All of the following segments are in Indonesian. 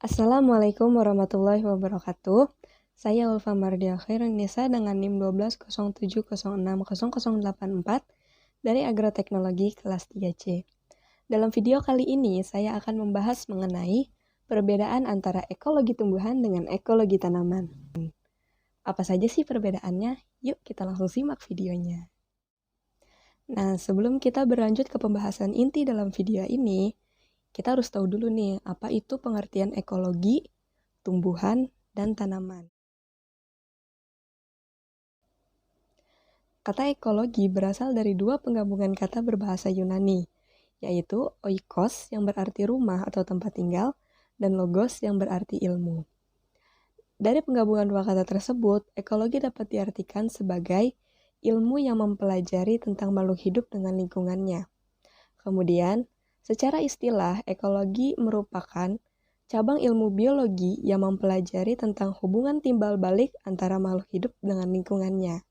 Assalamualaikum warahmatullahi wabarakatuh. Saya Ulfa Mardia Khairunnisa dengan NIM 1207060084 dari Agroteknologi kelas 3C. Dalam video kali ini, saya akan membahas mengenai perbedaan antara ekologi tumbuhan dengan ekologi tanaman. Apa saja sih perbedaannya? Yuk kita langsung simak videonya. Nah, sebelum kita berlanjut ke pembahasan inti dalam video ini, kita harus tahu dulu nih, apa itu pengertian ekologi, tumbuhan, dan tanaman. Kata ekologi berasal dari dua penggabungan kata berbahasa Yunani, yaitu oikos yang berarti rumah atau tempat tinggal, dan logos yang berarti ilmu. Dari penggabungan dua kata tersebut, ekologi dapat diartikan sebagai ilmu yang mempelajari tentang makhluk hidup dengan lingkungannya. Kemudian, secara istilah, ekologi merupakan cabang ilmu biologi yang mempelajari tentang hubungan timbal balik antara makhluk hidup dengan lingkungannya.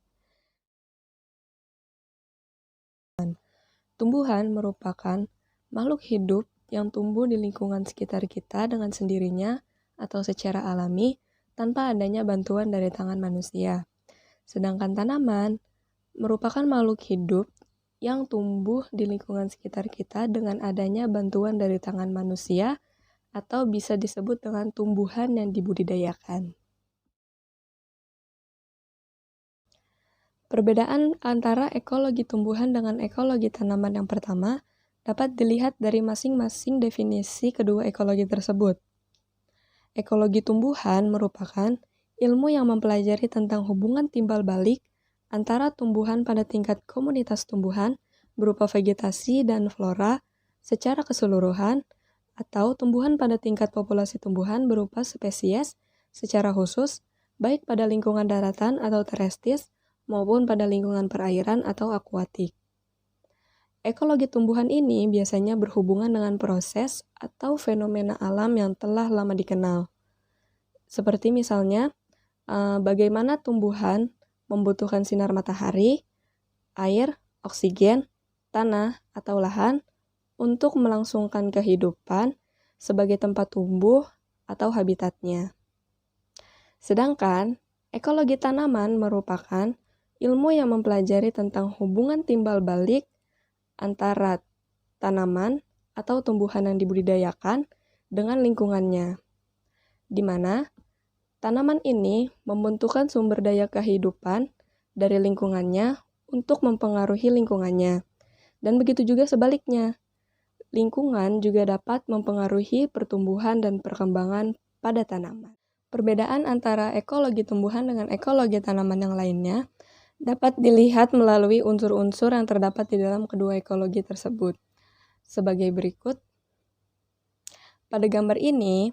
Tumbuhan merupakan makhluk hidup yang tumbuh di lingkungan sekitar kita dengan sendirinya atau secara alami tanpa adanya bantuan dari tangan manusia. Sedangkan tanaman merupakan makhluk hidup yang tumbuh di lingkungan sekitar kita dengan adanya bantuan dari tangan manusia atau bisa disebut dengan tumbuhan yang dibudidayakan. Perbedaan antara ekologi tumbuhan dengan ekologi tanaman yang pertama dapat dilihat dari masing-masing definisi kedua ekologi tersebut. Ekologi tumbuhan merupakan ilmu yang mempelajari tentang hubungan timbal balik antara tumbuhan pada tingkat komunitas tumbuhan berupa vegetasi dan flora secara keseluruhan atau tumbuhan pada tingkat populasi tumbuhan berupa spesies secara khusus baik pada lingkungan daratan atau terrestis maupun pada lingkungan perairan atau akuatik. Ekologi tumbuhan ini biasanya berhubungan dengan proses atau fenomena alam yang telah lama dikenal. Seperti misalnya, bagaimana tumbuhan membutuhkan sinar matahari, air, oksigen, tanah, atau lahan untuk melangsungkan kehidupan sebagai tempat tumbuh atau habitatnya. Sedangkan, ekologi tanaman merupakan ilmu yang mempelajari tentang hubungan timbal balik antara tanaman atau tumbuhan yang dibudidayakan dengan lingkungannya, di mana tanaman ini membutuhkan sumber daya kehidupan dari lingkungannya untuk mempengaruhi lingkungannya. Dan begitu juga sebaliknya, lingkungan juga dapat mempengaruhi pertumbuhan dan perkembangan pada tanaman. Perbedaan antara ekologi tumbuhan dengan ekologi tanaman yang lainnya dapat dilihat melalui unsur-unsur yang terdapat di dalam kedua ekologi tersebut. Sebagai berikut, pada gambar ini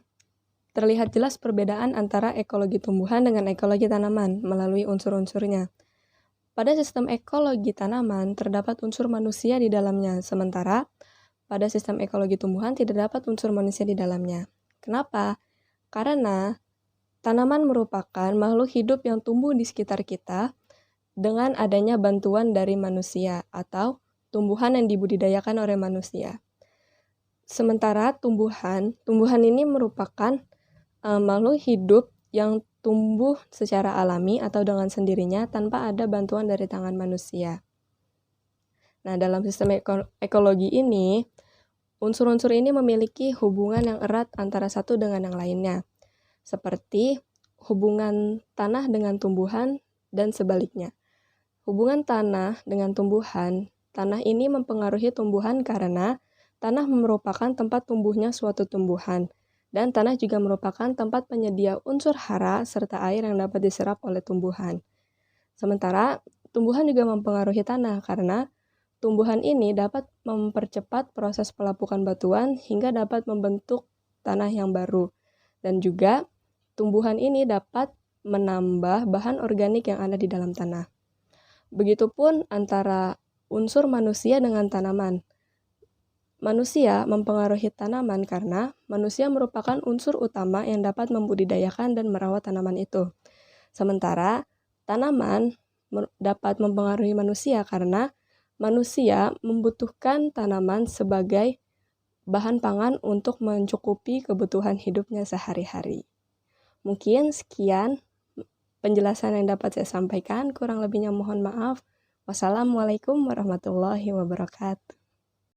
terlihat jelas perbedaan antara ekologi tumbuhan dengan ekologi tanaman melalui unsur-unsurnya. Pada sistem ekologi tanaman terdapat unsur manusia di dalamnya, sementara pada sistem ekologi tumbuhan tidak dapat unsur manusia di dalamnya. Kenapa? Karena tanaman merupakan makhluk hidup yang tumbuh di sekitar kita dengan adanya bantuan dari manusia atau tumbuhan yang dibudidayakan oleh manusia. Sementara tumbuhan ini merupakan makhluk hidup yang tumbuh secara alami atau dengan sendirinya tanpa ada bantuan dari tangan manusia. Nah, dalam sistem ekologi ini, unsur-unsur ini memiliki hubungan yang erat antara satu dengan yang lainnya, seperti hubungan tanah dengan tumbuhan dan sebaliknya. Hubungan tanah dengan tumbuhan, tanah ini mempengaruhi tumbuhan karena tanah merupakan tempat tumbuhnya suatu tumbuhan, dan tanah juga merupakan tempat penyedia unsur hara serta air yang dapat diserap oleh tumbuhan. Sementara, tumbuhan juga mempengaruhi tanah karena tumbuhan ini dapat mempercepat proses pelapukan batuan hingga dapat membentuk tanah yang baru. Dan juga, tumbuhan ini dapat menambah bahan organik yang ada di dalam tanah. Begitupun antara unsur manusia dengan tanaman. Manusia mempengaruhi tanaman karena manusia merupakan unsur utama yang dapat membudidayakan dan merawat tanaman itu. Sementara tanaman dapat mempengaruhi manusia karena manusia membutuhkan tanaman sebagai bahan pangan untuk mencukupi kebutuhan hidupnya sehari-hari. Mungkin sekian penjelasan yang dapat saya sampaikan, kurang lebihnya mohon maaf. Wassalamualaikum warahmatullahi wabarakatuh.